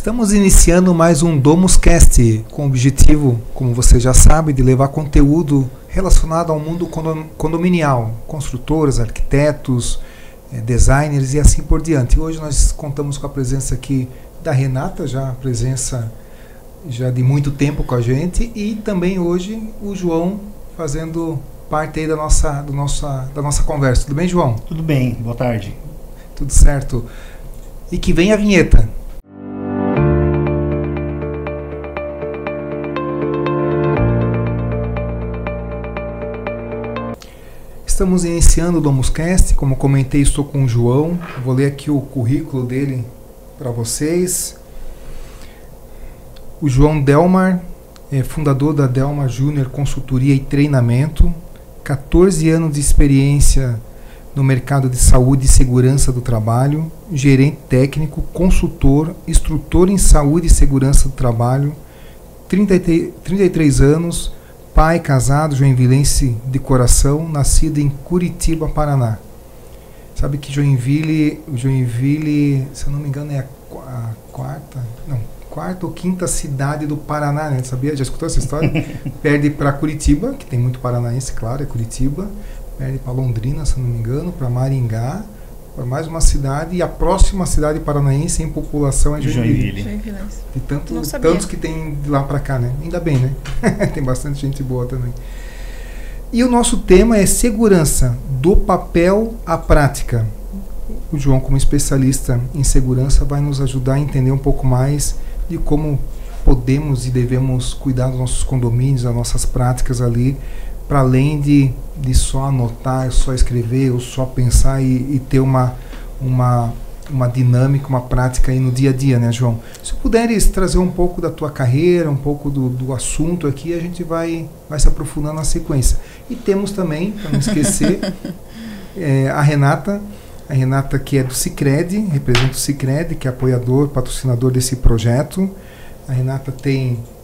Estamos iniciando mais um DomusCast, com o objetivo, como você já sabe, de levar conteúdo relacionado ao mundo condominial, construtores, arquitetos, designers e assim por diante. Hoje nós contamos com a presença aqui da Renata, já a presença já de muito tempo com a gente, e também hoje o João fazendo parte aí da nossa conversa. Tudo bem, João? Tudo bem, boa tarde. Tudo certo. E que vem a vinheta. Estamos iniciando o DomusCast, como comentei, estou com o João. Vou ler aqui o currículo dele para vocês. O João Delmar é fundador da Delmar Júnior Consultoria e Treinamento, 14 anos de experiência no mercado de saúde e segurança do trabalho, gerente técnico, consultor, instrutor em saúde e segurança do trabalho, 33 anos, pai, casado, joinvilense de coração, nascido em Curitiba, Paraná. Sabe que Joinville, se eu não me engano, é a quarta ou quinta cidade do Paraná, né? Sabia? Já escutou essa história? Perde para Curitiba, que tem muito paranaense, claro, é Curitiba. Perde para Londrina, se eu não me engano, para Maringá, para mais uma cidade, e a próxima cidade paranaense em população é Joinville. De tantos que tem de lá para cá, né? Ainda bem, né? Tem bastante gente boa também. E o nosso tema é segurança, do papel à prática. O João, como especialista em segurança, vai nos ajudar a entender um pouco mais de como podemos e devemos cuidar dos nossos condomínios, das nossas práticas ali, para além de só anotar, só escrever, ou só pensar e ter uma dinâmica, uma prática aí no dia a dia, né, João? Se puderes trazer um pouco da tua carreira, um pouco do assunto aqui, a gente vai se aprofundando na sequência. E temos também, para não esquecer, a Renata, que é do Sicredi, representa o Sicredi, que é apoiador, patrocinador desse projeto. A Renata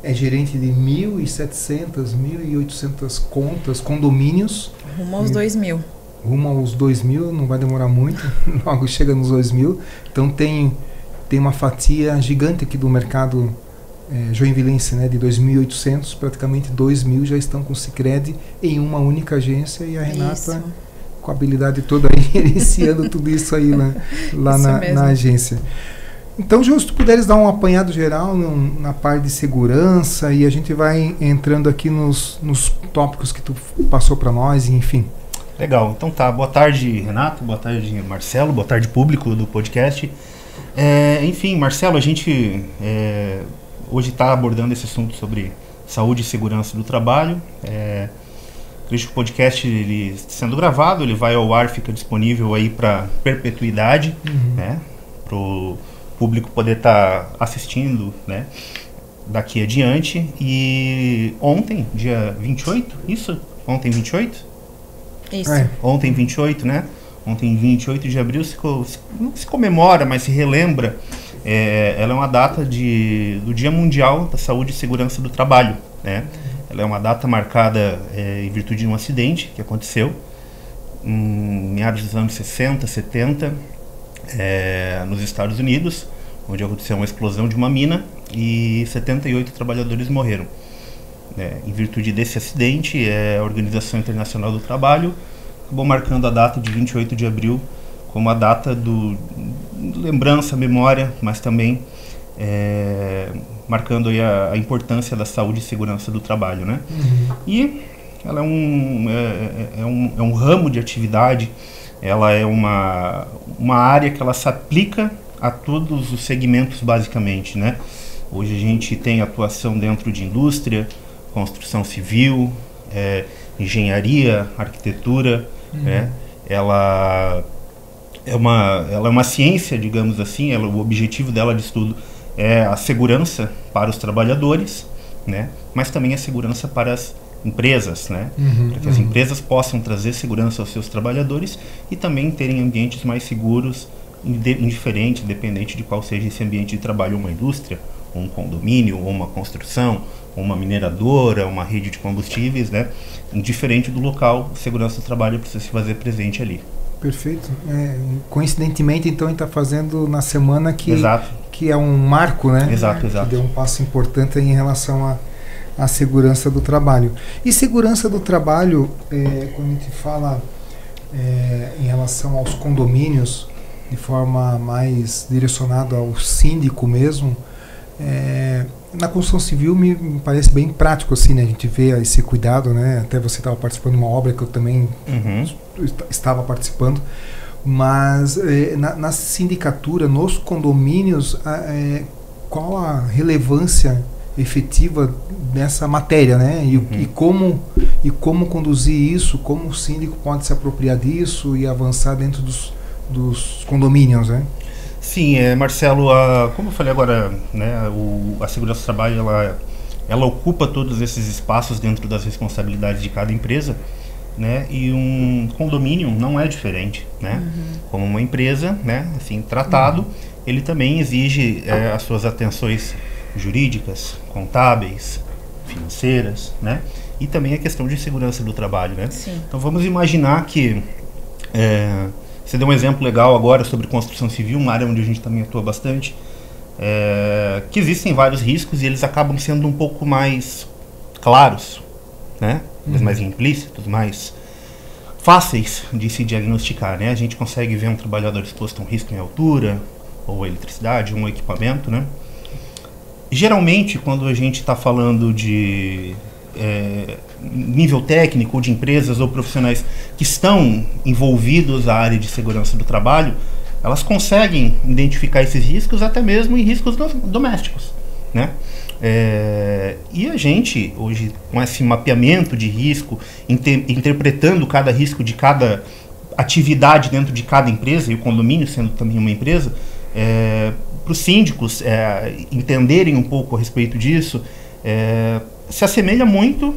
é gerente de 1.700, 1.800 contas, condomínios. Rumo aos 2.000. Rumo aos 2.000, não vai demorar muito, logo chega nos 2.000. Então tem uma fatia gigante aqui do mercado joinvilense, né, de 2.800, praticamente 2.000 já estão com o Sicredi em uma única agência, e a Renata, com a habilidade toda aí, iniciando tudo isso aí lá na agência. Então, João, se tu puderes dar um apanhado geral na parte de segurança, e a gente vai entrando aqui nos tópicos que tu passou para nós, enfim. Legal, então tá. Boa tarde, Renato, boa tarde, Marcelo, boa tarde, público do podcast. Enfim, Marcelo, a gente hoje está abordando esse assunto sobre saúde e segurança do trabalho. Acredito que o podcast, ele sendo gravado, ele vai ao ar, fica disponível aí para perpetuidade, né, pro público poder estar assistindo, né, daqui adiante. E ontem, dia 28, isso? Ontem 28? Isso. Ontem 28, né? Ontem 28 de abril não se comemora, mas se relembra. Ela é uma data do Dia Mundial da Saúde e Segurança do Trabalho, né? Ela é uma data marcada em virtude de um acidente que aconteceu em meados dos anos 60, 70, nos Estados Unidos, onde aconteceu uma explosão de uma mina e 78 trabalhadores morreram. Em virtude desse acidente, a Organização Internacional do Trabalho acabou marcando a data de 28 de abril como a data do lembrança, memória, mas também marcando aí a importância da saúde e segurança do trabalho, né? E ela é um ramo de atividade, ela é uma área que ela se aplica a todos os segmentos, basicamente, né? Hoje a gente tem atuação dentro de indústria, construção civil, engenharia, arquitetura, né? Ela é uma ciência, digamos assim. O objetivo dela de estudo é a segurança para os trabalhadores, né? Mas também a segurança para as empresas, né? Para que as empresas possam trazer segurança aos seus trabalhadores e também terem ambientes mais seguros, independente de qual seja esse ambiente de trabalho, uma indústria, um condomínio, ou uma construção, uma mineradora, uma rede de combustíveis, né? Indiferente do local, segurança do trabalho precisa se fazer presente ali. Perfeito. Coincidentemente, então, a gente está fazendo na semana Exato. que é um marco, né? Exato, Que exato. deu um passo importante em relação à segurança do trabalho. E segurança do trabalho, quando a gente fala em relação aos condomínios, de forma mais direcionada ao síndico mesmo, na construção civil me parece bem prático, assim, né? A gente vê esse cuidado, né? Até você estava participando de uma obra que eu também estava participando, mas na sindicatura, nos condomínios, qual a relevância efetiva nessa matéria, né? E como conduzir isso, como o síndico pode se apropriar disso e avançar dentro dos condomínios, né? Sim, Marcelo, como eu falei agora, né, a segurança do trabalho ela ocupa todos esses espaços dentro das responsabilidades de cada empresa, né, e um condomínio não é diferente, né? Como uma empresa, né, assim, tratado, ele também exige as suas atenções jurídicas, contábeis, financeiras, né, e também a questão de segurança do trabalho, né? Sim. Então vamos imaginar que você deu um exemplo legal agora sobre construção civil, uma área onde a gente também atua bastante, que existem vários riscos e eles acabam sendo um pouco mais claros, né? Mais implícitos, mais fáceis de se diagnosticar, né? A gente consegue ver um trabalhador exposto a um risco em altura, ou eletricidade, um equipamento, né? Geralmente, quando a gente está falando de nível técnico, de empresas ou profissionais que estão envolvidos na área de segurança do trabalho, elas conseguem identificar esses riscos até mesmo em riscos domésticos, né? E a gente, hoje, com esse mapeamento de risco, interpretando cada risco de cada atividade dentro de cada empresa, e o condomínio sendo também uma empresa, para os síndicos entenderem um pouco a respeito disso, se assemelha muito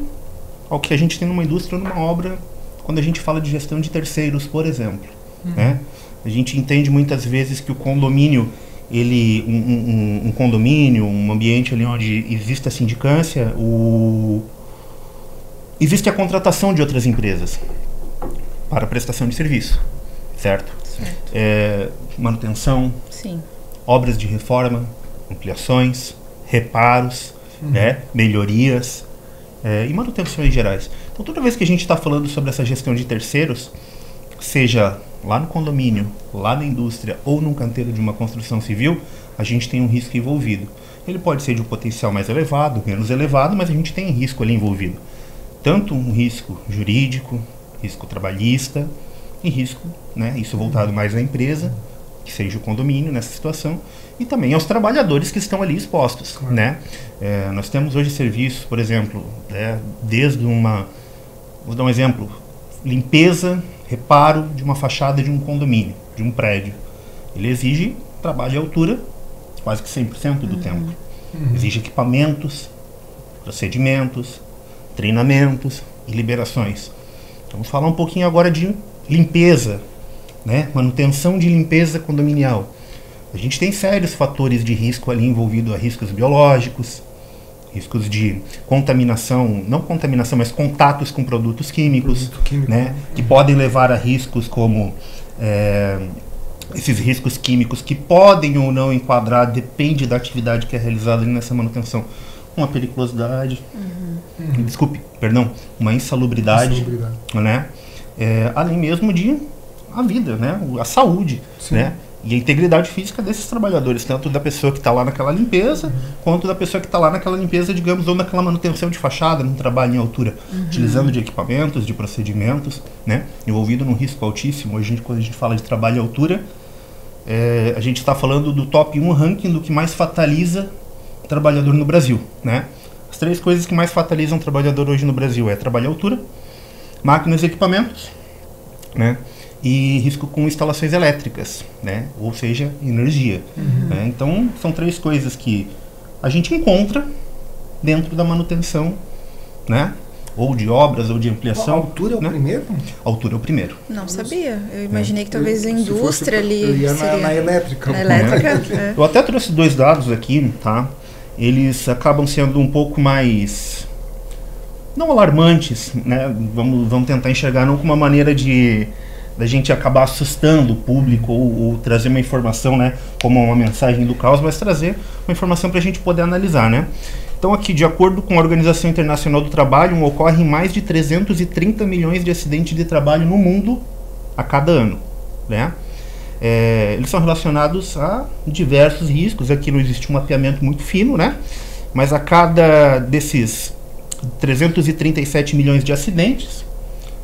ao que a gente tem numa indústria, numa obra, quando a gente fala de gestão de terceiros, por exemplo, né? A gente entende muitas vezes que o condomínio, um condomínio, um ambiente ali onde existe a sindicância, existe a contratação de outras empresas para prestação de serviço, certo? Manutenção, Sim. obras de reforma, ampliações, reparos, né, melhorias e manutenções gerais. Então, toda vez que a gente está falando sobre essa gestão de terceiros, seja lá no condomínio, lá na indústria ou num canteiro de uma construção civil, a gente tem um risco envolvido. Ele pode ser de um potencial mais elevado, menos elevado, mas a gente tem risco ali envolvido. Tanto um risco jurídico, risco trabalhista e risco, né, isso voltado mais à empresa, que seja o condomínio nessa situação, e também aos trabalhadores que estão ali expostos, né? Nós temos hoje serviços, por exemplo, desde vou dar um exemplo, limpeza, reparo de uma fachada de um condomínio, de um prédio. Ele exige trabalho de altura quase que 100% do tempo. Exige equipamentos, procedimentos, treinamentos e liberações. Vamos falar um pouquinho agora de limpeza, né? Manutenção de limpeza condominial. A gente tem sérios fatores de risco ali envolvido a riscos biológicos, riscos de contaminação, não contaminação, mas contatos com produtos químicos, né? Que podem levar a riscos como esses riscos químicos que podem ou não enquadrar, depende da atividade que é realizada ali nessa manutenção, uma periculosidade, uma insalubridade, né? Além mesmo de a vida, né? A saúde, né? E a integridade física desses trabalhadores, tanto da pessoa que está lá naquela limpeza, quanto da pessoa que está lá naquela limpeza, digamos, ou naquela manutenção de fachada, num trabalho em altura, utilizando de equipamentos, de procedimentos, né? Envolvido num risco altíssimo. Hoje, quando a gente fala de trabalho em altura, a gente está falando do top 1 ranking do que mais fataliza o trabalhador no Brasil, né? As 3 coisas que mais fatalizam o trabalhador hoje no Brasil é trabalho em altura, máquinas e equipamentos, né? E risco com instalações elétricas, né? Ou seja, energia. Né? Então, são 3 coisas que a gente encontra dentro da manutenção, né? Ou de obras, ou de ampliação. A altura é o primeiro? A altura é o primeiro. Não sabia. Eu imaginei que talvez a indústria ali eu ia seria... na elétrica. Na elétrica, Eu até trouxe 2 dados aqui, tá? Eles acabam sendo um pouco mais... não alarmantes, né? Vamos tentar enxergar não com uma maneira de da gente acabar assustando o público ou trazer uma informação, né, como uma mensagem do caos, mas trazer uma informação para a gente poder analisar, né? Então aqui, de acordo com a Organização Internacional do Trabalho, ocorrem mais de 330 milhões de acidentes de trabalho no mundo a cada ano, né? Eles são relacionados a diversos riscos. Aqui não existe um mapeamento muito fino, né? Mas a cada desses 337 milhões de acidentes,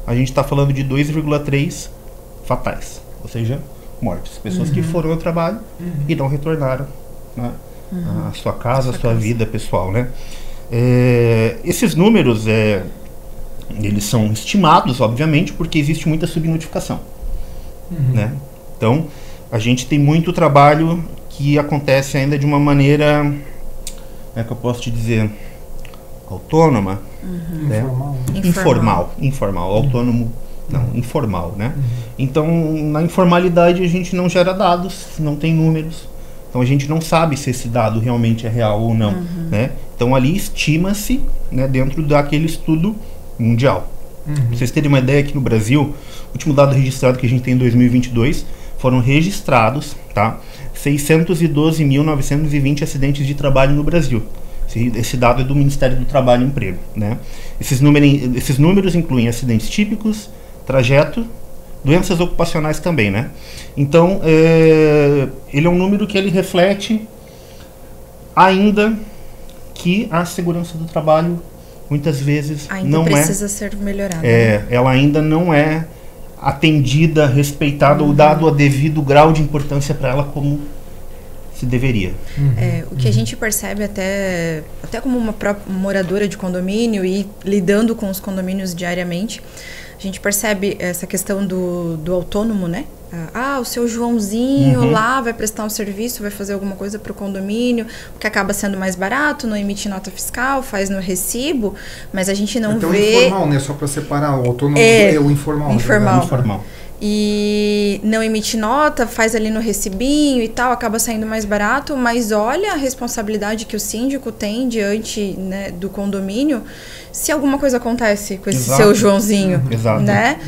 a gente está falando de 2,3 fatais, ou seja, mortes. Pessoas que foram ao trabalho e não retornaram, né, a sua casa, a sua vida pessoal, né? Esses números, eles são estimados, obviamente, porque existe muita subnotificação, né? Então, a gente tem muito trabalho que acontece ainda de uma maneira, como é que eu posso te dizer, autônoma, né? Informal, autônomo, não, informal, né? Então, na informalidade a gente não gera dados, não tem números, então a gente não sabe se esse dado realmente é real ou não, né? Então ali estima-se, né, dentro daquele estudo mundial. Pra vocês terem uma ideia, aqui no Brasil, o último dado registrado que a gente tem em 2022, foram registrados, tá, 612.920 acidentes de trabalho no Brasil. Esse dado é do Ministério do Trabalho e Emprego, né? Esses números incluem acidentes típicos, trajeto, doenças ocupacionais também, né? Então, ele é um número que ele reflete ainda que a segurança do trabalho muitas vezes ainda precisa ser melhorada. Ela ainda não é atendida, respeitada ou dado a devido grau de importância para ela como se deveria. O que a gente percebe até como uma própria moradora de condomínio e lidando com os condomínios diariamente, a gente percebe essa questão do autônomo, né? O seu Joãozinho lá vai prestar um serviço, vai fazer alguma coisa para o condomínio, porque acaba sendo mais barato, não emite nota fiscal, faz no recibo, mas a gente não então, vê... Então informal, né? Só para separar, o autônomo é o informal. Informal. E não emite nota, faz ali no recibinho e tal, acaba saindo mais barato, mas olha a responsabilidade que o síndico tem diante, né, do condomínio, se alguma coisa acontece com esse seu Joãozinho, né?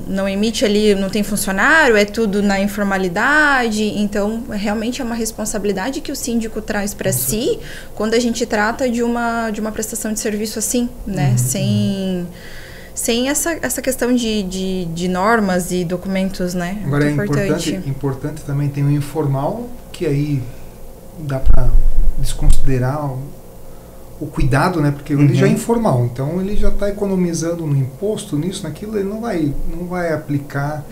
Não emite ali, não tem funcionário, é tudo na informalidade, então realmente é uma responsabilidade que o síndico traz para si quando a gente trata de uma prestação de serviço assim, né? Sem essa questão de normas e documentos, né? Agora é importante também tem o informal, que aí dá para desconsiderar o cuidado, né? Porque ele já é informal, então ele já está economizando no imposto, nisso, naquilo, ele não vai aplicar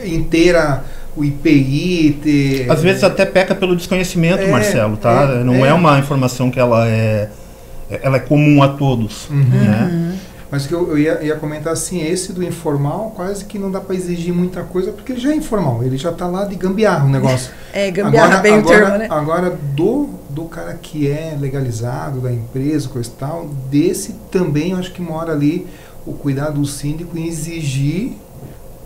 inteira o IPI. Às vezes até peca pelo desconhecimento, Marcelo, tá? Não é uma informação que ela é comum a todos, né? Mas o que eu ia comentar assim, esse do informal quase que não dá para exigir muita coisa, porque ele já é informal, ele já está lá de gambiarra o negócio. Gambiarra bem o termo, né? Agora, do cara que é legalizado, da empresa, coisa e tal, desse também eu acho que mora ali o cuidado do síndico em exigir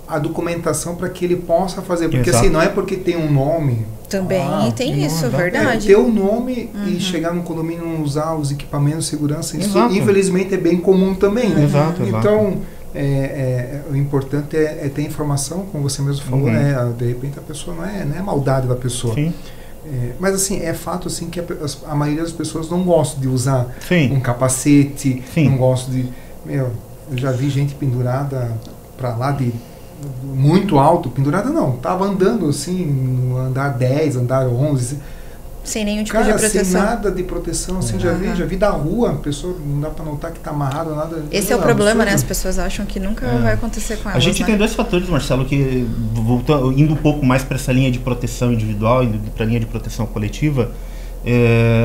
a documentação para que ele possa fazer, porque assim, não é porque tem um nome... Também tem isso, verdade. Ter o nome e chegar no condomínio e não usar os equipamentos de segurança, isso infelizmente é bem comum também, né? Então, o importante é ter informação, como você mesmo falou, né? De repente a pessoa não é maldade da pessoa. Mas assim, é fato assim, que a maioria das pessoas não gosta de usar um capacete, não gosta de... eu já vi gente pendurada para lá de... muito alto, pendurada não, tava andando assim no andar 10, andar 11, sem nenhum tipo de proteção, sem nada de proteção, assim, já vi da rua, a pessoa não dá para notar que tá amarrado, nada. Esse é o problema, né? As pessoas acham que nunca vai acontecer com elas. A gente tem dois fatores, Marcelo, que indo um pouco mais para essa linha de proteção individual, indo para a linha de proteção coletiva,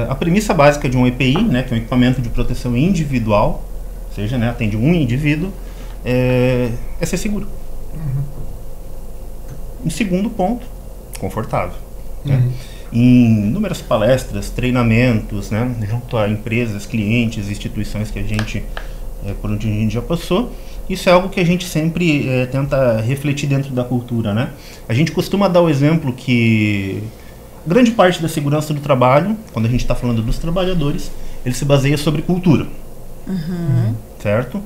a premissa básica de um EPI, né, que é um equipamento de proteção individual, ou seja, né, atende um indivíduo, é ser seguro. Em segundo ponto, confortável. Né? Em inúmeras palestras, treinamentos, né, junto a empresas, clientes, instituições que a gente, por onde a gente já passou, isso é algo que a gente sempre tenta refletir dentro da cultura, né? A gente costuma dar o exemplo que grande parte da segurança do trabalho, quando a gente está falando dos trabalhadores, ele se baseia sobre cultura, certo?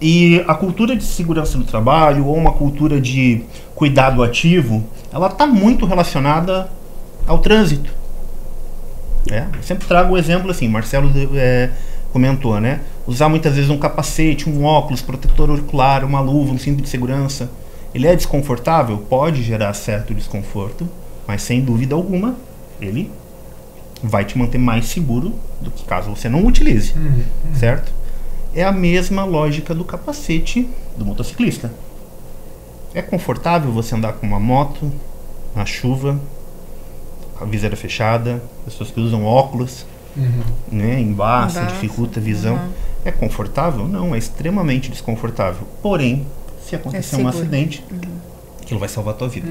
E a cultura de segurança do trabalho ou uma cultura de cuidado ativo, ela está muito relacionada ao trânsito. Eu sempre trago o exemplo assim, Marcelo comentou, né? Usar muitas vezes um capacete, um óculos, protetor ocular, uma luva, um cinto de segurança. Ele é desconfortável? Pode gerar certo desconforto, mas sem dúvida alguma, ele vai te manter mais seguro do que caso você não utilize, certo? É a mesma lógica do capacete do motociclista. É confortável você andar com uma moto na chuva, a viseira fechada, pessoas que usam óculos, né, embaça, dificulta a visão. É confortável? Não, é extremamente desconfortável. Porém, se acontecer um acidente, aquilo vai salvar a tua vida.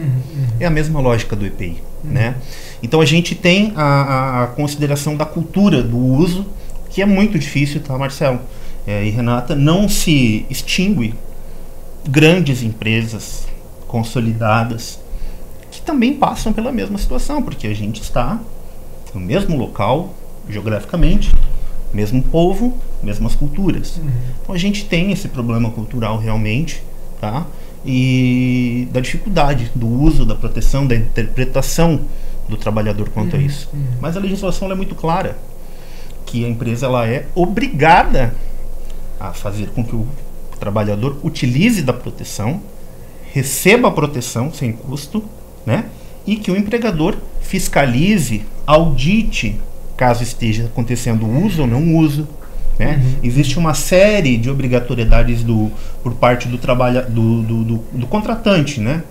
É a mesma lógica do EPI, né? Então a gente tem a consideração da cultura do uso, que é muito difícil, tá, Marcelo? E Renata, não se extingue grandes empresas consolidadas que também passam pela mesma situação, porque a gente está no mesmo local, geograficamente, mesmo povo, mesmas culturas. Então a gente tem esse problema cultural realmente, tá? E da dificuldade do uso, da proteção, da interpretação do trabalhador quanto a isso. Mas a legislação ela é muito clara, que a empresa ela é obrigada a fazer com que o trabalhador utilize da proteção, receba a proteção sem custo, né? E que o empregador fiscalize, audite, caso esteja acontecendo uso ou não uso, né? Existe uma série de obrigatoriedades por parte do do contratante, né?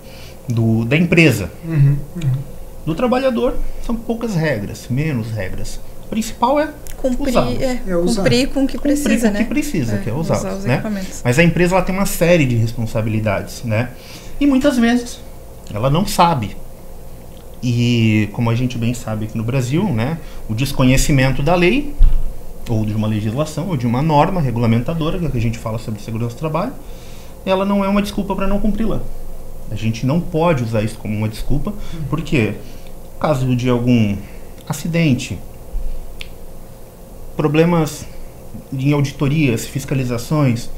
Da empresa. Do trabalhador são poucas regras, menos regras. O principal é cumprir com o que precisa, né? Que precisa, que é usar os equipamentos. Mas a empresa ela tem uma série de responsabilidades, né? E muitas vezes ela não sabe. E como a gente bem sabe aqui no Brasil, né, o desconhecimento da lei, ou de uma legislação, ou de uma norma regulamentadora, que a gente fala sobre segurança do trabalho, ela não é uma desculpa para não cumpri-la. A gente não pode usar isso como uma desculpa, porque caso de algum acidente, problemas em auditorias, fiscalizações,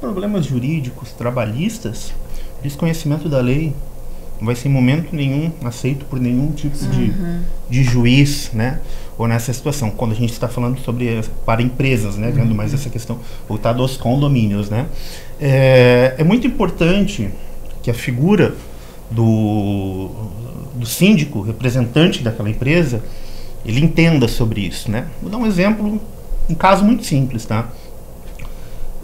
problemas jurídicos, trabalhistas, desconhecimento da lei não vai ser em momento nenhum aceito por nenhum tipo de juiz, né? Ou nessa situação, quando a gente está falando sobre para empresas, né? Vendo mais essa questão voltada aos condomínios, né? É muito importante que a figura do síndico, representante daquela empresa, ele entenda sobre isso, né? Vou dar um exemplo, um caso muito simples, tá?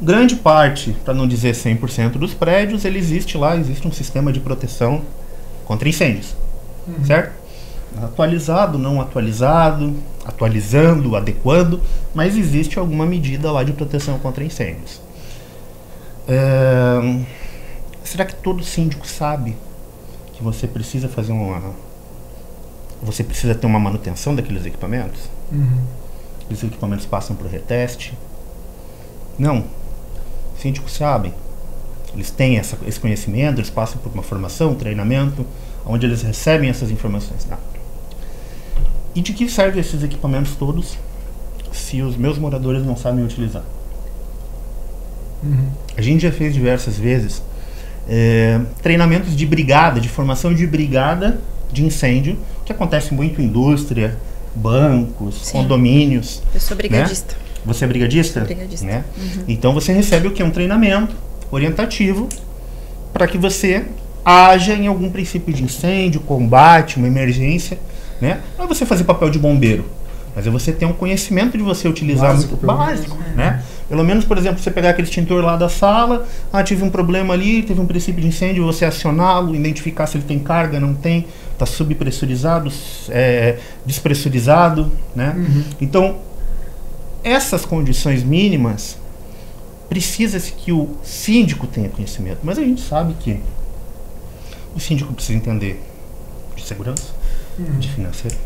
Grande parte, para não dizer 100% dos prédios, existe um sistema de proteção contra incêndios, certo? Atualizado, não atualizado, atualizando, adequando, mas existe alguma medida lá de proteção contra incêndios. Será que todo síndico sabe que você precisa fazer você precisa ter uma manutenção daqueles equipamentos? Os equipamentos passam por reteste? Não. Os síndicos sabem. Eles têm esse conhecimento, eles passam por uma formação, um treinamento, onde eles recebem essas informações. Tá? E de que servem esses equipamentos todos se os meus moradores não sabem utilizar? A gente já fez diversas vezes treinamentos de brigada, de formação de brigada de incêndio, que acontece muito em indústria, bancos, condomínios. Eu sou brigadista. Né? Você é brigadista? Brigadista. Né? Então você recebe o que? Um treinamento orientativo para que você haja em algum princípio de incêndio, combate, uma emergência, né? Não é você fazer papel de bombeiro, mas é você ter um conhecimento de você utilizar básico, né? Pelo menos, por exemplo, você pegar aquele extintor lá da sala, tive um problema ali, teve um princípio de incêndio, você acioná-lo, identificar se ele tem carga, não tem, está subpressurizado, despressurizado, né? Então, essas condições mínimas, precisa-se que o síndico tenha conhecimento, mas a gente sabe que o síndico precisa entender de segurança, de financeiro,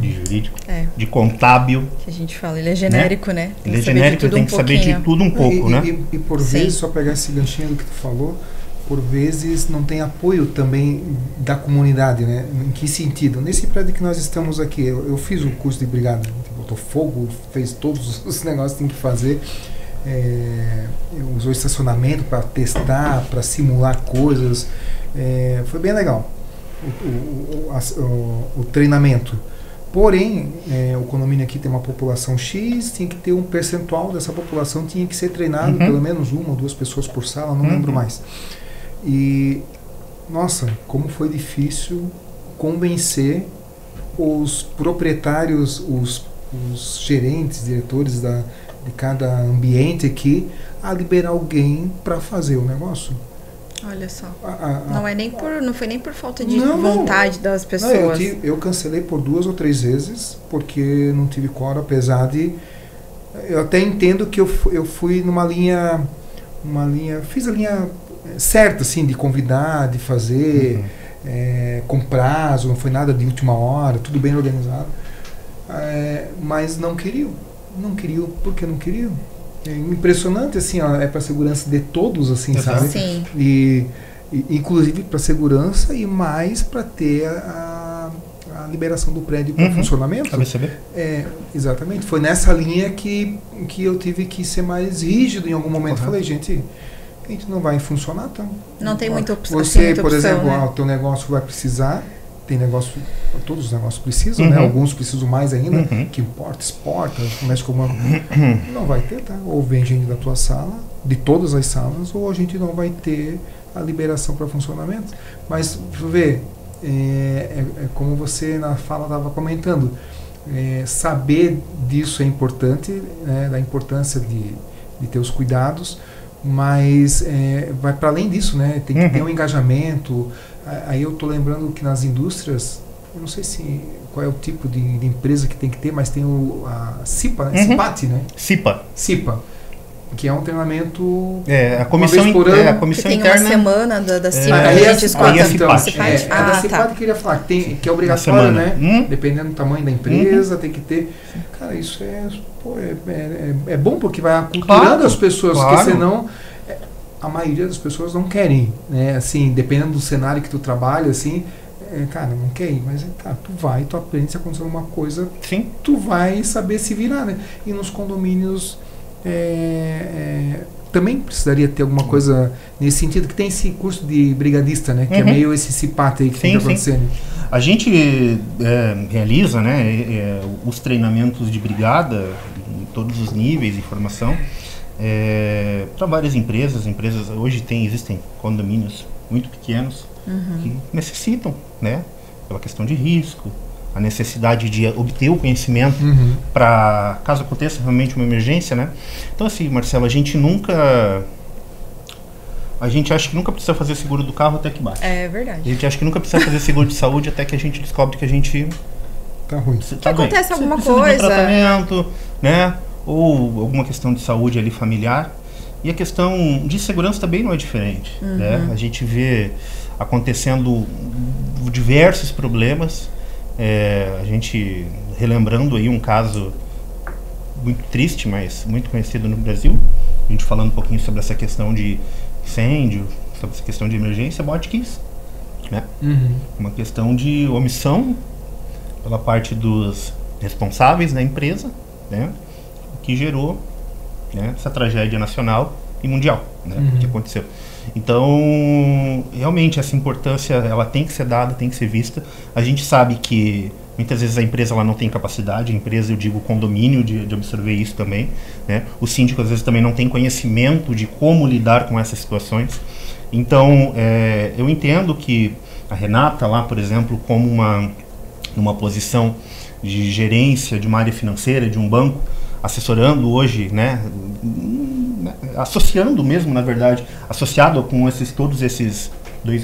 de jurídico, de contábil. Que a gente fala, ele é genérico, né? Ele é genérico, ele tem que saber de tudo um pouco, né? E por vezes, só pegar esse ganchinho do que tu falou, por vezes não tem apoio também da comunidade, né? Em que sentido? Nesse prédio que nós estamos aqui, eu fiz o curso de brigada, botou fogo, fez todos os negócios que tem que fazer. usou estacionamento para testar, para simular coisas. Foi bem legal o treinamento. Porém, o condomínio aqui tem uma população X, tinha que ter um percentual dessa população, tinha que ser treinado, pelo menos 1 ou 2 pessoas por sala, não lembro mais. E, nossa, como foi difícil convencer os proprietários, os gerentes, diretores de cada ambiente aqui a liberar alguém para fazer o negócio. Olha só. Não foi nem por falta de vontade das pessoas. Eu cancelei por 2 ou 3 vezes porque não tive quórum, apesar de... Eu até entendo que eu fui numa linha... Fiz a linha certa, assim, de convidar, de fazer, com prazo, não foi nada de última hora, tudo bem organizado. Mas não queriam. Não queriam porque não queriam. É impressionante, assim, ó, para a segurança de todos, assim, sabe? Sim. E inclusive para segurança e mais para ter a liberação do prédio para funcionamento. Exatamente. Foi nessa linha que eu tive que ser mais rígido em algum momento. Falei, gente, a gente não vai funcionar, então. Não tem muita opção. Você, por exemplo, o teu negócio vai precisar. Tem negócio, todos os negócios precisam, né? Alguns precisam mais ainda, que importa, exporta, começa com uma... Não vai ter, tá? Ou vem gente da tua sala, de todas as salas, ou a gente não vai ter a liberação para funcionamento. Mas, ver, como você na fala estava comentando, saber disso é importante, né? Da importância de ter os cuidados, mas vai para além disso, né? Tem que ter um engajamento. Aí eu estou lembrando que nas indústrias, eu não sei qual é o tipo de empresa que tem que ter, mas tem a CIPA, né? CIPAT, né? CIPA, que é um treinamento a comissão interna. A comissão tem interna, uma semana da CIPA, a gente escuta. Da CIPAT queria falar que é obrigatório, né? Dependendo do tamanho da empresa, tem que ter. Cara, isso é bom porque vai aculturando as pessoas, porque senão a maioria das pessoas não querem, né? Assim, dependendo do cenário que tu trabalha, assim, cara, não quer ir, mas tu aprende, se acontecer alguma coisa, tu vai saber se virar, né? E nos condomínios também precisaria ter alguma coisa nesse sentido, que tem esse curso de brigadista, né? Que é meio esse CIPAT aí que tem que acontecer. A gente realiza, né, os treinamentos de brigada em todos os níveis de formação. Para várias empresas hoje existem condomínios muito pequenos que necessitam, né, pela questão de risco, a necessidade de obter o conhecimento para caso aconteça realmente uma emergência, né? Então, assim, Marcelo, a gente acha que nunca precisa fazer seguro do carro até que bate. É verdade. A gente acha que nunca precisa fazer seguro de saúde até que a gente descobre que a gente tá ruim. Que acontece alguma coisa. De um tratamento, né? Ou alguma questão de saúde ali familiar. E a questão de segurança também não é diferente, né? A gente vê acontecendo diversos problemas. A gente relembrando aí um caso muito triste, mas muito conhecido no Brasil. A gente falando um pouquinho sobre essa questão de incêndio, sobre essa questão de emergência, Botkiss, né? Uma questão de omissão pela parte dos responsáveis da empresa, né? Que gerou, né, essa tragédia nacional e mundial, né, que aconteceu. Então, realmente, essa importância ela tem que ser dada, tem que ser vista. A gente sabe que muitas vezes a empresa ela não tem capacidade, a empresa, eu digo, o condomínio de absorver isso também, né? O síndico às vezes também não tem conhecimento de como lidar com essas situações. Então, eu entendo que a Renata lá, por exemplo, como numa posição de gerência de uma área financeira, de um banco, assessorando hoje, né, associando mesmo, na verdade, associado com todos esses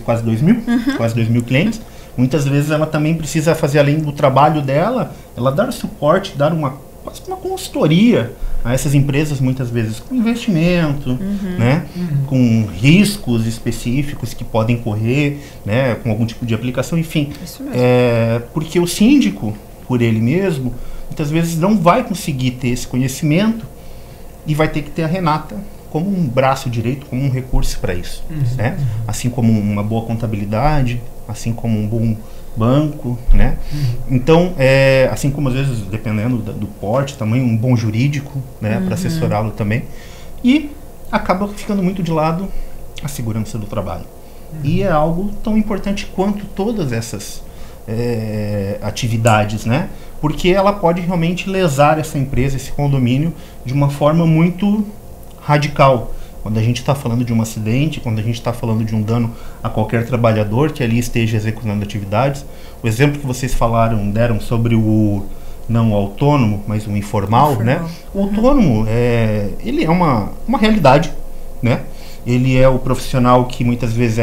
quase 2.000 clientes, muitas vezes ela também precisa fazer, além do trabalho dela, ela dar suporte, dar quase uma consultoria a essas empresas, muitas vezes com investimento, né, com riscos específicos que podem correr, né, com algum tipo de aplicação, enfim. Isso mesmo. Porque o síndico, por ele mesmo, muitas vezes não vai conseguir ter esse conhecimento e vai ter que ter a Renata como um braço direito, como um recurso para isso, né? Assim como uma boa contabilidade, assim como um bom banco, né? Então, assim como às vezes, dependendo do porte, tamanho, um bom jurídico, né, para assessorá-lo também. E acaba ficando muito de lado a segurança do trabalho. E é algo tão importante quanto todas essas atividades, né? Porque ela pode realmente lesar essa empresa, esse condomínio, de uma forma muito radical. Quando a gente está falando de um acidente, quando a gente está falando de um dano a qualquer trabalhador que ali esteja executando atividades, o exemplo que vocês deram sobre o não autônomo, mas o informal, né? O autônomo, ele é uma realidade, né? Ele é o profissional que muitas vezes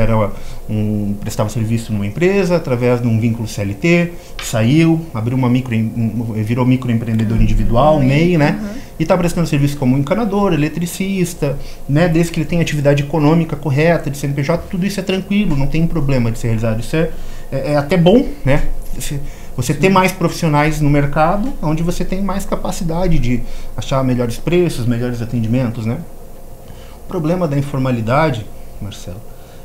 prestava serviço numa empresa, através de um vínculo CLT, saiu, abriu virou microempreendedor individual, MEI, né? E está prestando serviço como encanador, eletricista, né? Desde que ele tenha atividade econômica correta, de CNPJ, tudo isso é tranquilo, não tem problema de ser realizado. Isso é até bom, né? Você ter mais profissionais no mercado, onde você tem mais capacidade de achar melhores preços, melhores atendimentos, né? O problema da informalidade, Marcelo,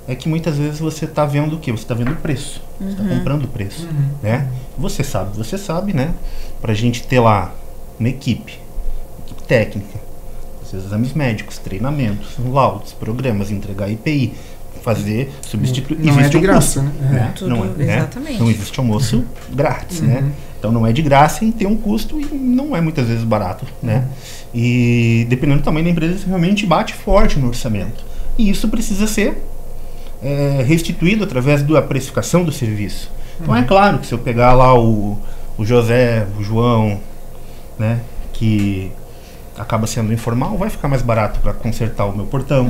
é que muitas vezes você está vendo o quê? Você está vendo o preço, você está comprando o preço, né? Você sabe, né? Para a gente ter lá uma equipe técnica, exames médicos, treinamentos, laudos, programas, entregar IPI, fazer, substituir. Não é de graça, né? Exatamente. Não existe almoço grátis, né? Então não é de graça e tem um custo e não é muitas vezes barato, né? E dependendo do tamanho da empresa, você realmente bate forte no orçamento. E isso precisa ser restituído através da precificação do serviço. Então é claro que se eu pegar lá o José, o João, né, que acaba sendo informal, vai ficar mais barato para consertar o meu portão,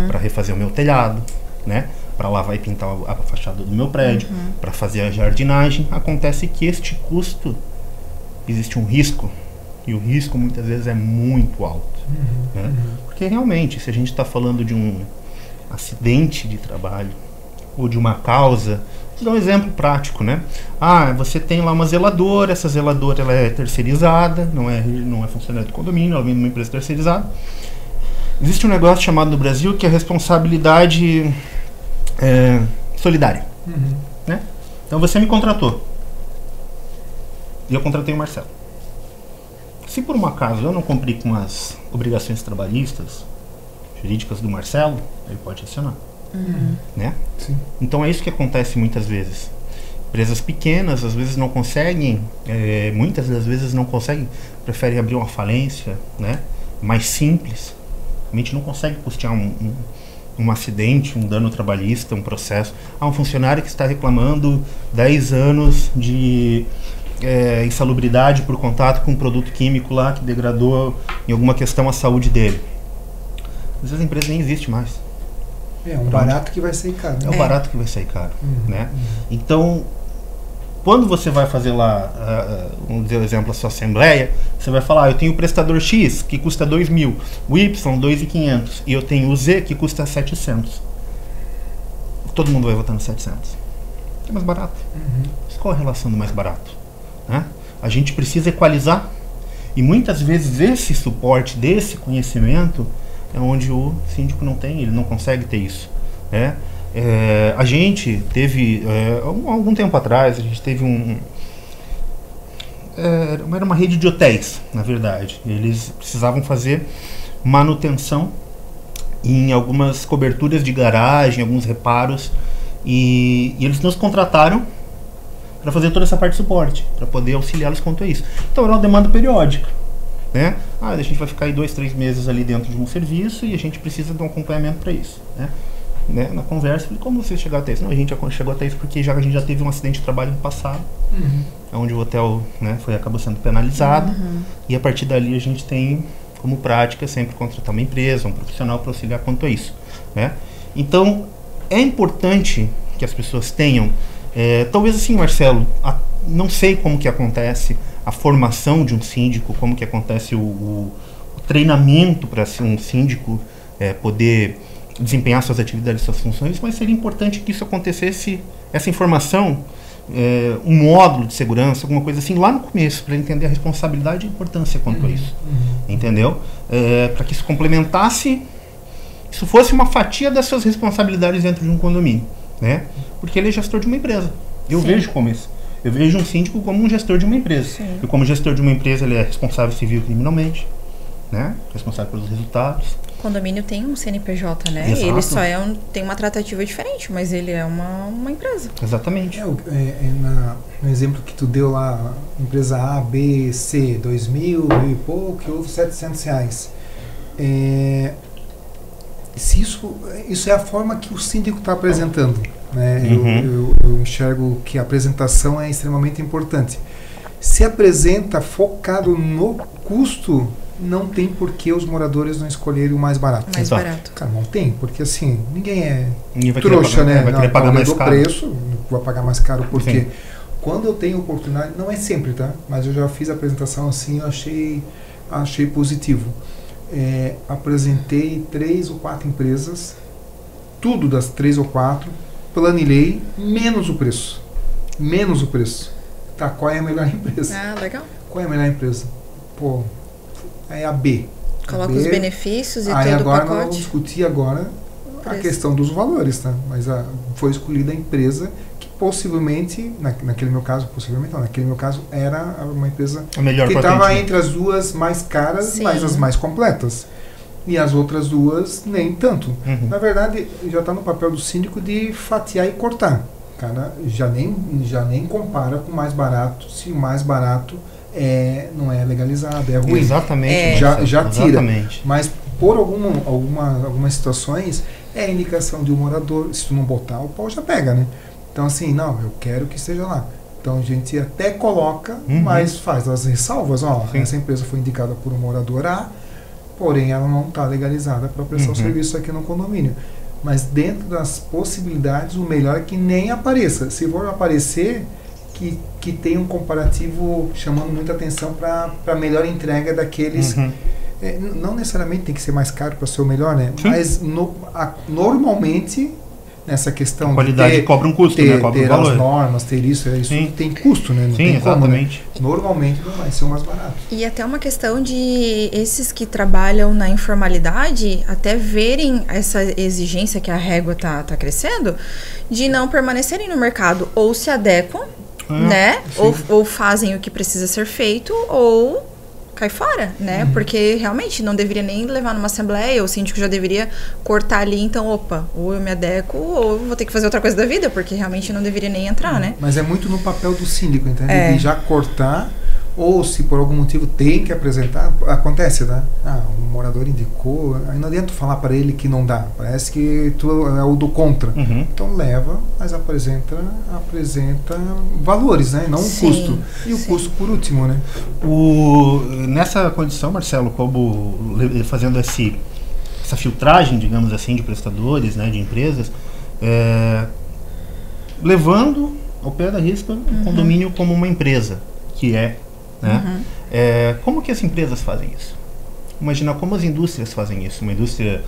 para refazer o meu telhado, né, para lavar e pintar a fachada do meu prédio, para fazer a jardinagem. Acontece que este custo, existe um risco, e o risco muitas vezes é muito alto, né? Porque realmente, se a gente está falando de um acidente de trabalho ou de uma causa, vou dar um exemplo prático, né? Você tem lá uma zeladora, essa zeladora ela é terceirizada, não é funcionária do condomínio, ela vem de uma empresa terceirizada. Existe um negócio chamado no Brasil que é responsabilidade solidária, né? Então você me contratou e eu contratei o Marcelo. Se por um acaso eu não cumprir com as obrigações trabalhistas, jurídicas do Marcelo, ele pode acionar, né? Sim. Então é isso que acontece muitas vezes. Empresas pequenas às vezes não conseguem, muitas das vezes não conseguem, preferem abrir uma falência, né? Mais simples. Realmente não consegue custear um acidente, um dano trabalhista, um processo. Um funcionário que está reclamando 10 anos de insalubridade por contato com um produto químico lá que degradou em alguma questão a saúde dele. Às vezes a empresa nem existe mais. É um barato que vai sair caro. É um barato que vai sair caro, né? Então, quando você vai fazer lá, vamos dizer o exemplo, a sua assembleia, você vai falar, eu tenho o prestador X, que custa 2.000, o Y, 2.500, e eu tenho o Z, que custa 700. Todo mundo vai votar no 700. É mais barato. Mas qual a relação do mais barato? Né? A gente precisa equalizar, e muitas vezes esse suporte desse conhecimento é onde o síndico não tem, ele não consegue ter isso, né? A gente teve, algum tempo atrás, a gente teve era uma rede de hotéis, na verdade. Eles precisavam fazer manutenção em algumas coberturas de garagem, alguns reparos, e eles nos contrataram para fazer toda essa parte de suporte, para poder auxiliá-los quanto a isso. Então era uma demanda periódica, né? A gente vai ficar aí 2, 3 meses ali dentro de um serviço e a gente precisa de um acompanhamento para isso, né? Na conversa, como você chegou até isso? Não, a gente chegou até isso porque a gente já teve um acidente de trabalho no passado, onde o hotel, né, acabou sendo penalizado, e a partir dali a gente tem como prática sempre contratar uma empresa, um profissional para auxiliar quanto a isso, né? Então é importante que as pessoas tenham, talvez assim, Marcelo, não sei como que acontece a formação de um síndico, como que acontece o treinamento para ser um síndico poder desempenhar suas atividades, suas funções, mas seria importante que isso acontecesse, essa informação, um módulo de segurança, alguma coisa assim, lá no começo, para entender a responsabilidade e a importância quanto a isso, entendeu? Para que isso complementasse, isso fosse uma fatia das suas responsabilidades dentro de um condomínio, né? Porque ele é gestor de uma empresa. Eu vejo como isso. Eu vejo um síndico como um gestor de uma empresa. E como gestor de uma empresa, ele é responsável civil e criminalmente, né? Responsável pelos resultados. O condomínio tem um CNPJ, né? Exato. Ele só tem uma tratativa diferente, mas ele é uma empresa. Exatamente. No exemplo que tu deu lá, empresa A, B, C, 2.000, mil e pouco, que houve R$700. Se isso é a forma que o síndico está apresentando, né? Eu enxergo que a apresentação é extremamente importante. Se apresenta focado no custo, não tem por que os moradores não escolherem o mais barato. Mais barato. Cara, não tem, porque assim, ninguém vai trouxa, pagar, né? Vai querer pagar mais caro. Preço, vou pagar mais caro, porque Sim. quando eu tenho oportunidade, não é sempre, tá? Mas eu já fiz a apresentação assim, eu achei positivo. Apresentei 3 ou 4 empresas, tudo das 3 ou 4, planilhei, menos o preço. Tá, qual é a melhor empresa? Ah, legal. Qual é a melhor empresa? Pô, é a B. Coloca B, os benefícios e aí todo o agora nós pacote. vamos discutir agora a questão dos valores, tá? Mas foi escolhida a empresa que possivelmente, naquele meu caso era uma empresa que estava entre as duas mais caras, Sim. mas as mais completas. E as outras duas nem tanto. Na verdade, já está no papel do síndico de fatiar e cortar. Cara, já nem compara com o mais barato, se o mais barato não é legalizado, é ruim. Exatamente. Já tira. Exatamente. Mas por algumas situações é indicação de um morador. Se tu não botar, o pau já pega, né? Então assim, não, eu quero que esteja lá. Então a gente até coloca, mas faz as ressalvas. Ó, essa empresa foi indicada por um morador A, porém ela não está legalizada para prestar o serviço aqui no condomínio. Mas dentro das possibilidades, o melhor é que nem apareça. Se for aparecer, que tenha um comparativo chamando muita atenção para a melhor entrega daqueles. Não necessariamente tem que ser mais caro para ser o melhor, né? Sim. Mas normalmente, nessa questão a qualidade cobra um custo, né? Cobra um valor. As normas, ter isso tem custo, né? Não tem exatamente. Como, né? Normalmente não vai ser o mais barato. E até uma questão de esses que trabalham na informalidade até verem essa exigência que a régua tá crescendo, de não permanecerem no mercado, ou se adequam, né? Ou fazem o que precisa ser feito, ou cai fora, né? Porque realmente não deveria nem levar numa assembleia, o síndico já deveria cortar ali, então, opa, ou eu me adequo, ou eu vou ter que fazer outra coisa da vida, porque realmente não deveria nem entrar, né? Mas é muito no papel do síndico, entende? De já cortar, ou se por algum motivo tem que apresentar, acontece, né? Um morador indicou, aí não adianta falar para ele que não dá, parece que tu é o do contra. Então leva, mas apresenta valores, né? Não um custo. E o custo por último, né? Nessa condição, Marcelo, como fazendo essa filtragem, digamos assim, de prestadores, né, de empresas, levando ao pé da risca o condomínio como uma empresa, que é, né? Como que as empresas fazem isso? Imagina como as indústrias fazem isso. Uma indústria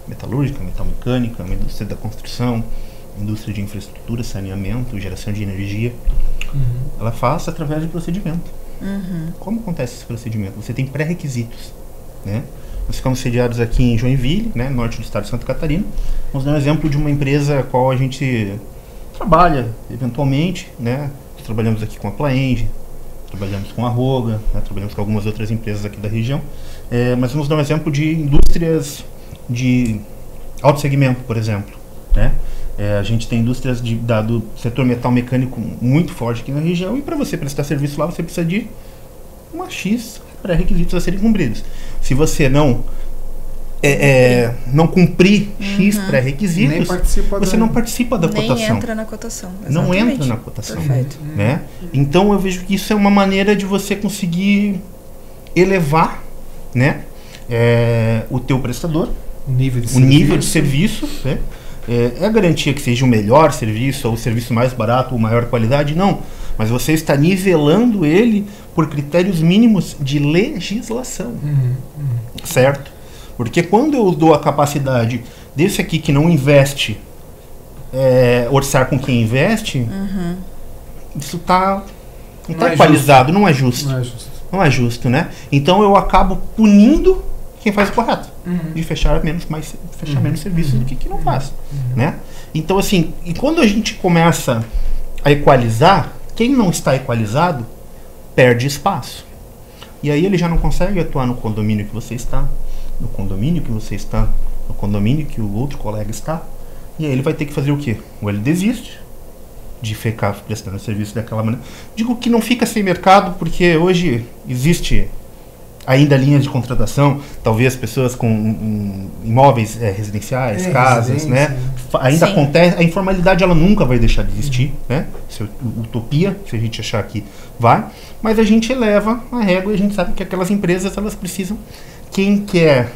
metalúrgica, metalmecânica, uma indústria da construção, indústria de infraestrutura, saneamento, geração de energia. Ela faz através de procedimento. Como acontece esse procedimento? Você tem pré-requisitos, né? Nós ficamos sediados aqui em Joinville, né, norte do estado de Santa Catarina. Vamos dar um exemplo de uma empresa a qual a gente trabalha eventualmente, né? Trabalhamos aqui com a Plaenge, trabalhamos com a Roga, né? Trabalhamos com algumas outras empresas aqui da região. Mas vamos dar um exemplo de indústrias de alto segmento, por exemplo, né? A gente tem indústrias do setor metal mecânico muito forte aqui na região, e para você prestar serviço lá, você precisa de uma X pré-requisitos a serem cumpridos. Se você não cumprir X pré-requisitos, você não participa da cotação. Nem entra na cotação. Não entra na cotação. Perfeito. Né? Então eu vejo que isso é uma maneira de você conseguir elevar, né, o teu prestador, o nível de serviço, né? É a garantia que seja o melhor serviço, ou o serviço mais barato, ou maior qualidade? Não. Mas você está nivelando ele por critérios mínimos de legislação. Certo? Porque quando eu dou a capacidade desse aqui que não investe, orçar com quem investe, isso não está equalizado, não é justo. Não é justo, né? Então eu acabo punindo quem faz o correto, de fechar menos serviços do que não faz, né? Então assim, e quando a gente começa a equalizar, quem não está equalizado perde espaço. E aí ele já não consegue atuar no condomínio que você está, no condomínio que você está, no condomínio que o outro colega está. E aí ele vai ter que fazer o quê? Ou ele desiste de ficar prestando serviço daquela maneira. Digo que não fica sem mercado, porque hoje existe ainda linhas de contratação, talvez pessoas com imóveis residenciais, casas, né? Ainda acontece, a informalidade ela nunca vai deixar de existir, né? Isso é utopia, se a gente achar que vai, mas a gente eleva a régua e a gente sabe que aquelas empresas, elas precisam, quem quer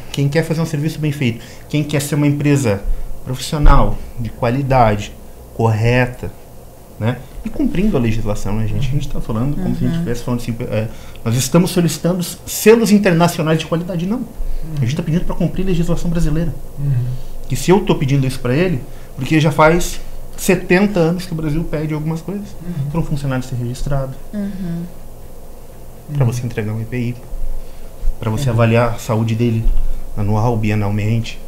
fazer um serviço bem feito, quem quer ser uma empresa profissional, de qualidade, correta, né? E cumprindo a legislação, né, gente? A gente está falando como se a gente estivesse falando assim, nós estamos solicitando selos internacionais de qualidade, não. A gente está pedindo para cumprir a legislação brasileira. E se eu estou pedindo isso para ele, porque já faz 70 anos que o Brasil pede algumas coisas para um funcionário ser registrado, para você entregar um EPI, para você avaliar a saúde dele anual, bienalmente,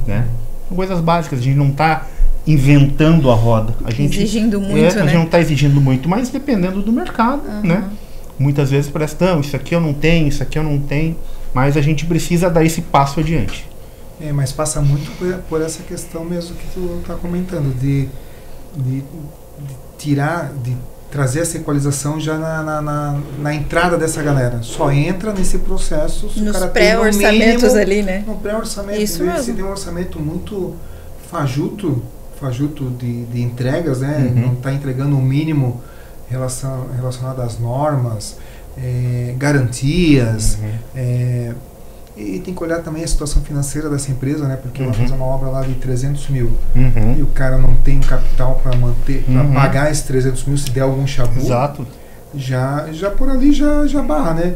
né? São coisas básicas, a gente não está inventando a roda. A gente exigindo muito, né? A gente não está exigindo muito, mas dependendo do mercado, né? Muitas vezes parece, não, isso aqui eu não tenho, isso aqui eu não tenho, mas a gente precisa dar esse passo adiante. Mas passa muito por essa questão mesmo que tu está comentando, de tirar, de trazer essa equalização já na entrada dessa galera. Só entra nesse processo se nos pré-orçamentos ali, né? No pré-orçamento. Isso mesmo. Se tem um orçamento muito fajuto de entregas, né? Não está entregando o mínimo relacionado às normas, garantias, e tem que olhar também a situação financeira dessa empresa, né? Porque ela faz uma obra lá de 300 mil e o cara não tem capital para manter, para pagar esses 300 mil se der algum chabu. Exato. Já por ali já barra, né?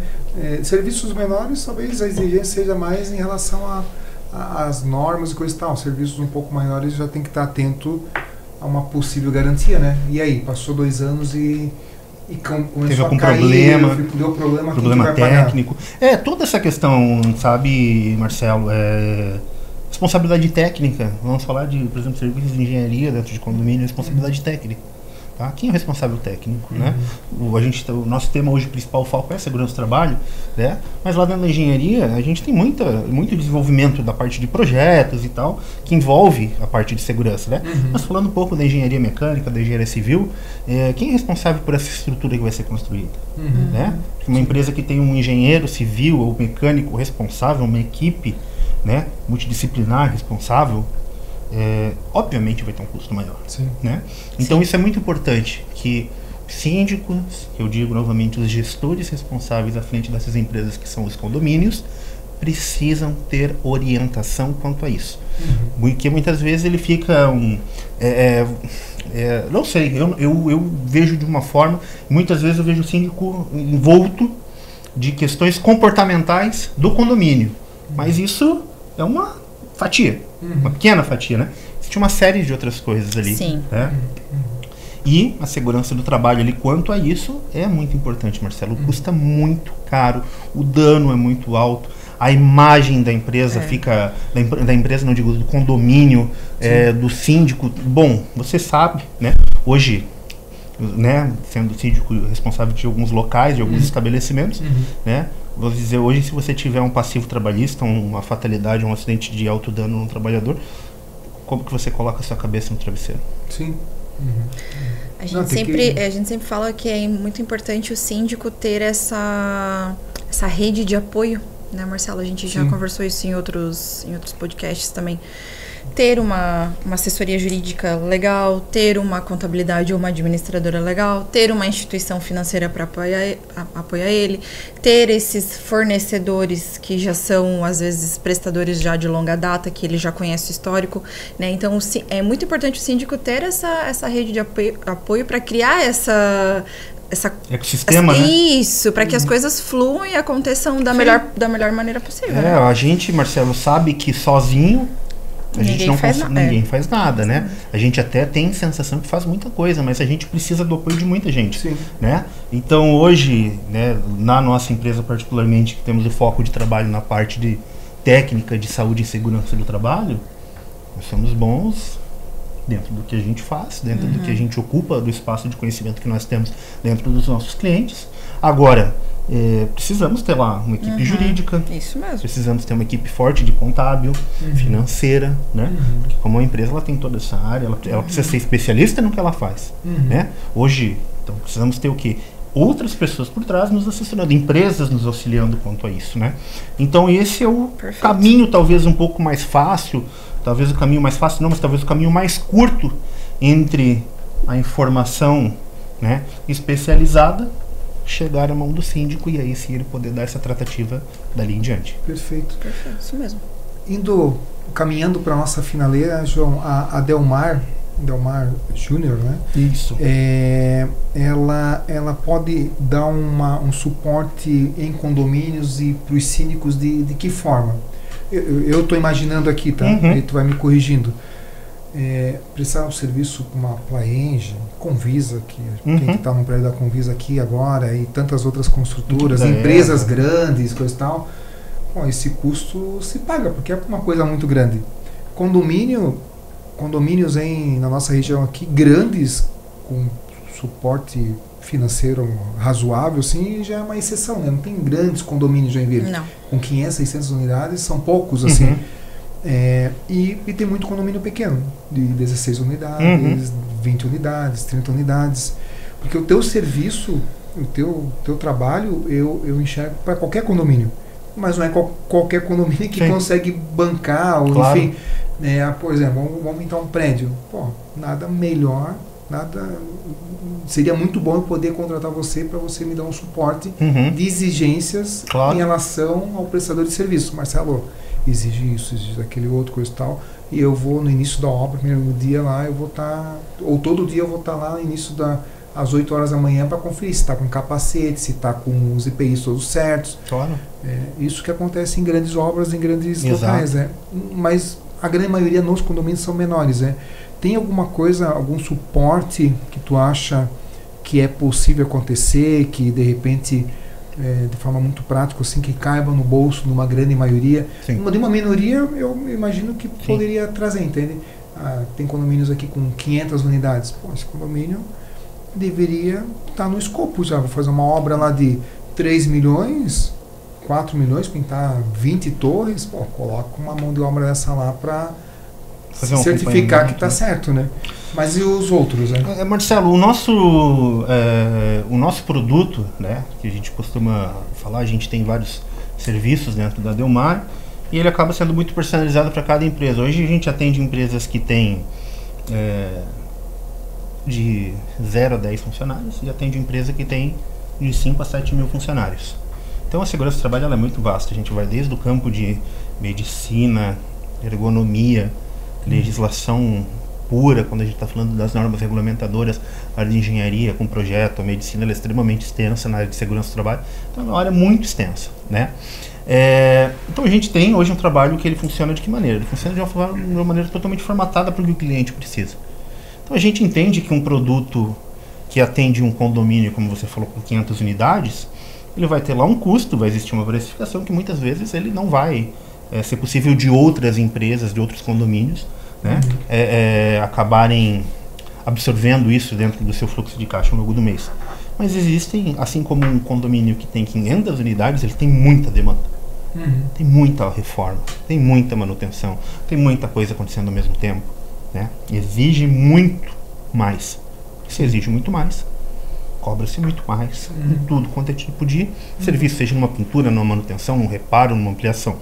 Serviços menores, talvez a exigência seja mais em relação às normas e coisa e tal. Serviços um pouco maiores já tem que estar atento a uma possível garantia, né? E aí, passou 2 anos e teve algum problema, deu problema técnico. Toda essa questão, sabe, Marcelo, responsabilidade técnica. Vamos falar de, por exemplo, serviços de engenharia dentro de condomínio, responsabilidade técnica. Tá? Quem é o responsável técnico? Né? O nosso tema hoje principal, o foco é a segurança do trabalho, né? Mas lá dentro da engenharia a gente tem muito desenvolvimento da parte de projetos e tal, que envolve a parte de segurança. Né? Mas falando um pouco da engenharia mecânica, da engenharia civil, quem é responsável por essa estrutura que vai ser construída? Né? Uma empresa que tem um engenheiro civil ou mecânico responsável, uma equipe, né, multidisciplinar responsável, obviamente vai ter um custo maior. Né? Então isso é muito importante, que síndicos, eu digo novamente, os gestores responsáveis à frente dessas empresas que são os condomínios, precisam ter orientação quanto a isso. Porque muitas vezes ele fica não sei, eu vejo de uma forma, muitas vezes eu vejo o síndico envolto de questões comportamentais do condomínio, mas isso é uma fatia, uma pequena fatia, né? Existe uma série de outras coisas ali. Sim. Né? E a segurança do trabalho ali, quanto a isso, é muito importante, Marcelo. Custa muito caro, o dano é muito alto, a imagem da empresa fica, da empresa, não digo, do condomínio, do síndico. Bom, você sabe, né? Hoje, né, sendo síndico responsável de alguns locais, de alguns estabelecimentos, né? Vou dizer, hoje, se você tiver um passivo trabalhista, uma fatalidade, um acidente de alto dano no trabalhador, como que você coloca a sua cabeça no travesseiro? Sim. A gente sempre fala que é muito importante o síndico ter essa rede de apoio, né, Marcelo? A gente já conversou isso em outros podcasts também. Ter uma assessoria jurídica legal, ter uma contabilidade ou uma administradora legal, ter uma instituição financeira para apoiar ele, ter esses fornecedores que já são, às vezes, prestadores já de longa data, que ele já conhece o histórico, né? Então, é muito importante o síndico ter essa rede de apoio para criar essa ecossistema, né? Isso, para que as coisas fluam e aconteçam da melhor maneira possível. Né? A gente, Marcelo, sabe que sozinho ninguém faz nada, né? A gente até tem sensação que faz muita coisa, mas a gente precisa do apoio de muita gente, né? Então hoje, né, na nossa empresa particularmente, que temos o foco de trabalho na parte de técnica de saúde e segurança do trabalho, nós somos bons dentro do que a gente faz, dentro do que a gente ocupa, do espaço de conhecimento que nós temos dentro dos nossos clientes. Agora, precisamos ter lá uma equipe jurídica. Isso mesmo. Precisamos ter uma equipe forte de contábil, financeira, né? Porque como uma empresa, ela tem toda essa área, ela precisa ser especialista no que ela faz, né? Hoje, então, precisamos ter o quê? Outras pessoas por trás nos assessorando, empresas nos auxiliando quanto a isso, né? Então esse é o caminho talvez um pouco mais fácil, talvez o caminho mais fácil não, mas talvez o caminho mais curto entre a informação, né, especializada, chegar à mão do síndico e aí sim ele poder dar essa tratativa dali em diante. Perfeito. Perfeito, isso mesmo. Caminhando para a nossa finaleira, João, a Delmar Júnior, né? Isso. Ela pode dar um suporte em condomínios e para os síndicos de que forma? Eu estou imaginando aqui, tá? Aí tu vai me corrigindo. Prestar um serviço com uma Plaenge, Convisa, quem que está no prédio da Convisa aqui agora, e tantas outras construtoras, empresas grandes, coisa e tal. Bom, esse custo se paga, porque é uma coisa muito grande. Condomínios na nossa região aqui, grandes, com suporte financeiro razoável, sim, já é uma exceção, né? Não tem grandes condomínios em Joinville. Não. Com 500, 600 unidades, são poucos, assim. E tem muito condomínio pequeno, de 16 unidades, 20 unidades, 30 unidades. Porque o teu serviço, o teu trabalho, eu enxergo para qualquer condomínio. Mas não é qualquer condomínio que consegue bancar, ou enfim... por exemplo, vamos pintar um prédio. Pô, nada melhor, seria muito bom eu poder contratar você para você me dar um suporte de exigências em relação ao prestador de serviço. Marcelo, exige isso, exige aquele outro, coisa e tal. E eu vou no início da obra, primeiro dia lá, eu vou estar, ou todo dia eu vou estar lá no início às 8 horas da manhã para conferir se está com capacete, se está com os EPIs todos certos. Claro. Isso que acontece em grandes obras, em grandes locais. Mas a grande maioria nos condomínios são menores. Tem alguma coisa, algum suporte que tu acha que é possível acontecer, que de repente, de forma muito prática, assim, que caiba no bolso de uma grande maioria? De uma minoria, eu imagino que poderia trazer, entende? Tem condomínios aqui com 500 unidades. Pô, esse condomínio deveria estar no escopo já. Vou fazer uma obra lá de 3 milhões... 4 milhões, pintar 20 torres, coloca uma mão de obra dessa lá para certificar que está certo, né? Mas e os outros, né? Marcelo, o nosso produto, né, que a gente costuma falar, a gente tem vários serviços dentro da Delmar e ele acaba sendo muito personalizado para cada empresa. Hoje a gente atende empresas que têm de 0 a 10 funcionários e atende empresa que tem de 5 a 7 mil funcionários. Então a segurança do trabalho ela é muito vasta, a gente vai desde o campo de medicina, ergonomia, legislação pura, quando a gente está falando das normas regulamentadoras, a área de engenharia com projeto, a medicina ela é extremamente extensa na área de segurança do trabalho, então é uma área muito extensa, né? Então a gente tem hoje um trabalho que ele funciona de que maneira? Ele funciona de uma maneira totalmente formatada para o que o cliente precisa. Então a gente entende que um produto que atende um condomínio, como você falou, com 500 unidades, ele vai ter lá um custo, vai existir uma precificação que muitas vezes ele não vai ser possível de outras empresas, de outros condomínios, né, acabarem absorvendo isso dentro do seu fluxo de caixa ao longo do mês. Mas existem, assim como um condomínio que tem 500 unidades, ele tem muita demanda. Tem muita reforma, tem muita manutenção, tem muita coisa acontecendo ao mesmo tempo, né? Exige muito mais. Se exige muito mais, cobra-se muito mais em tudo quanto é tipo de serviço, seja numa pintura, numa manutenção, num reparo, numa ampliação.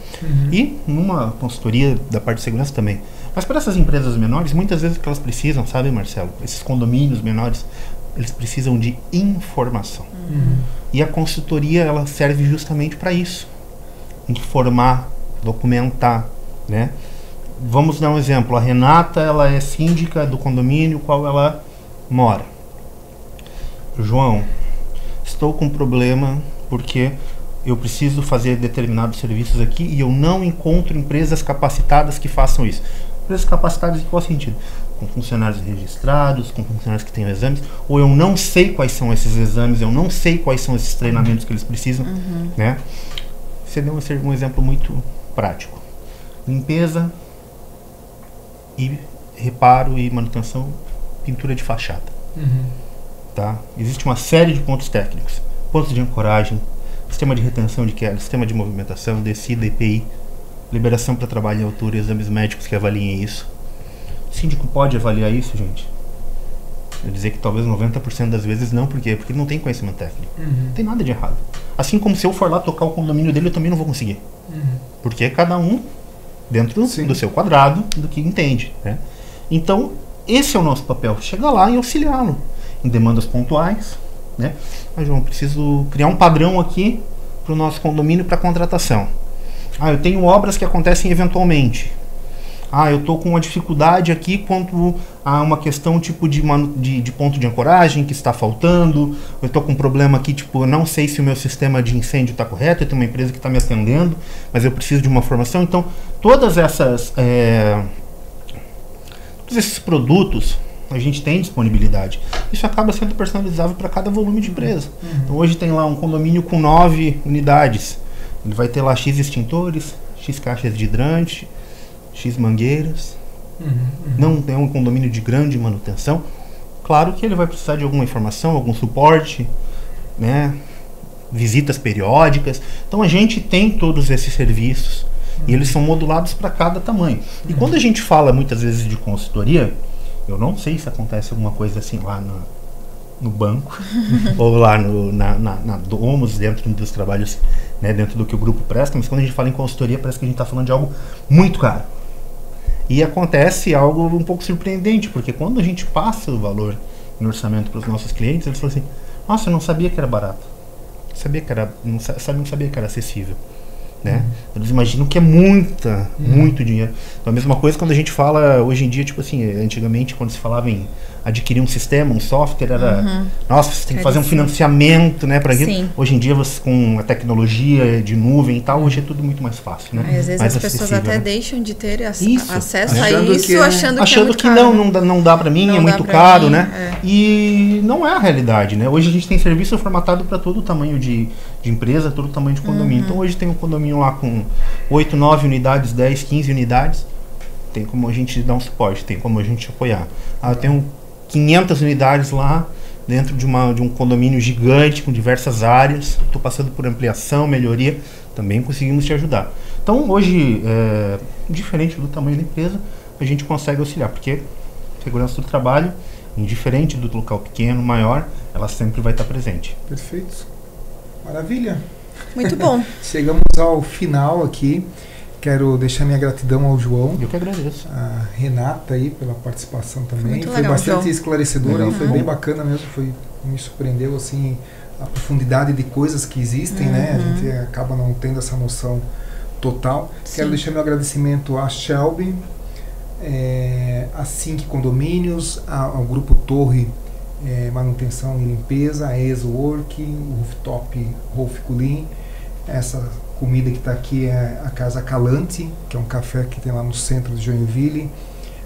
E numa consultoria da parte de segurança também. Mas para essas empresas menores, muitas vezes o que elas precisam, sabe, Marcelo? Esses condomínios menores, eles precisam de informação. E a consultoria, ela serve justamente para isso. Informar, documentar, né? Vamos dar um exemplo. A Renata, ela é síndica do condomínio qual ela mora. João, estou com um problema porque eu preciso fazer determinados serviços aqui e eu não encontro empresas capacitadas que façam isso. Empresas capacitadas em qual sentido? Com funcionários registrados, com funcionários que tenham exames, ou eu não sei quais são esses exames, eu não sei quais são esses treinamentos que eles precisam, né? Você deu um exemplo muito prático. Limpeza e reparo e manutenção, pintura de fachada. Tá? Existe uma série de pontos técnicos, pontos de ancoragem, sistema de retenção de queda, sistema de movimentação, descida, EPI, liberação para trabalho em altura, exames médicos que avaliem isso. O síndico pode avaliar isso, gente? Eu dizer que talvez 90% das vezes não, por quê? Porque ele não tem conhecimento técnico. Não tem nada de errado. Assim como se eu for lá tocar o condomínio dele, eu também não vou conseguir. Porque é cada um dentro do seu quadrado, do que entende, né? Então, esse é o nosso papel, chegar lá e auxiliá-lo em demandas pontuais, né? Mas, João, preciso criar um padrão aqui para o nosso condomínio para contratação. Eu tenho obras que acontecem eventualmente. Eu estou com uma dificuldade aqui quanto a uma questão tipo de ponto de ancoragem que está faltando. Eu estou com um problema aqui, tipo, eu não sei se o meu sistema de incêndio está correto. Eu tenho uma empresa que está me atendendo, mas eu preciso de uma formação. Então, todos esses produtos a gente tem disponibilidade. Isso acaba sendo personalizável para cada volume de empresa. Então, hoje tem lá um condomínio com 9 unidades. Ele vai ter lá X extintores, X caixas de hidrante, X mangueiras. Não é um condomínio de grande manutenção. Claro que ele vai precisar de alguma informação, algum suporte, né? Visitas periódicas. Então a gente tem todos esses serviços e eles são modulados para cada tamanho. E quando a gente fala muitas vezes de consultoria, eu não sei se acontece alguma coisa assim lá no banco ou lá na Domus, dentro dos trabalhos, né, dentro do que o grupo presta, mas quando a gente fala em consultoria parece que a gente está falando de algo muito caro. E acontece algo um pouco surpreendente, porque quando a gente passa o valor no orçamento para os nossos clientes, eles falam assim: nossa, eu não sabia que era barato, não sabia que era acessível, né? Eles imaginam que é muito dinheiro. Então a mesma coisa quando a gente fala hoje em dia, tipo assim, antigamente quando se falava em adquirir um sistema, um software, era nossa, você tem que fazer um financiamento, né, para isso. Hoje em dia você, com a tecnologia de nuvem e tal, hoje é tudo muito mais fácil, né? Às vezes mais as pessoas até, né, deixam de ter acesso a isso, achando que é muito caro, não dá para mim, é muito caro, né? E não é a realidade, né? Hoje a gente tem serviço formatado para todo o tamanho de empresa, todo o tamanho de condomínio. Então hoje tem um condomínio lá com 8, 9 unidades, 10, 15 unidades. Tem como a gente dar um suporte, tem como a gente apoiar. Eu tenho 500 unidades lá dentro de um condomínio gigante com diversas áreas. Estou passando por ampliação, melhoria, também conseguimos te ajudar. Então hoje, diferente do tamanho da empresa, a gente consegue auxiliar, porque segurança do trabalho, indiferente do local pequeno, maior, ela sempre vai estar presente. Perfeito. Maravilha. Muito bom. Chegamos ao final aqui. Quero deixar minha gratidão ao João. Eu que agradeço. A Renata aí pela participação também. Foi legal, bastante João. esclarecedora e foi bem bacana mesmo. Me surpreendeu assim a profundidade de coisas que existem, né? A gente acaba não tendo essa noção total. Sim. Quero deixar meu agradecimento à Shelby, a Sync Condomínios, ao Grupo Torre Manutenção e Limpeza, a ESWork, o Rooftop Rolf Culin, essa comida que está aqui é a Casa Calante, que é um café que tem lá no centro de Joinville.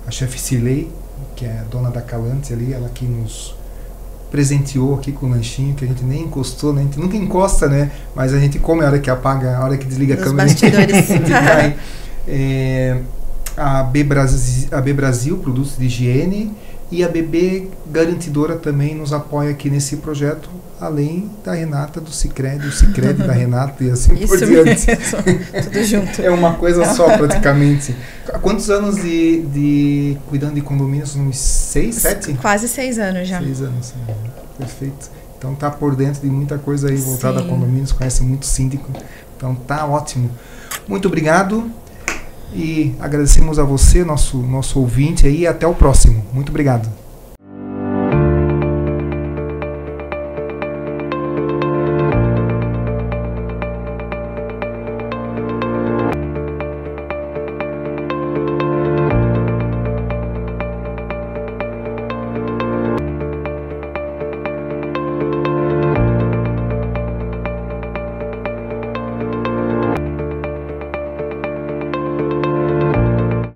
A chefe Cirlei, que é a dona da Calante ali, ela que nos presenteou aqui com o lanchinho, que a gente nem encostou, né? A gente nunca encosta, né? Mas a gente come a hora que apaga, a hora que desliga a câmera. Bastidores. A B Brasil, produtos de higiene, e a BB Garantidora também nos apoia aqui nesse projeto, além da Renata, do Sicredi, o Sicredi da Renata e assim por diante. Tudo junto. É uma coisa só praticamente. Há quantos anos de cuidando de condomínios? Uns 6, 7? Quase 6 anos já. 6 anos, perfeito. Então tá por dentro de muita coisa aí voltada a condomínios, conhece muito síndico. Então tá ótimo. Muito obrigado. E agradecemos a você, nosso ouvinte aí, e até o próximo. Muito obrigado.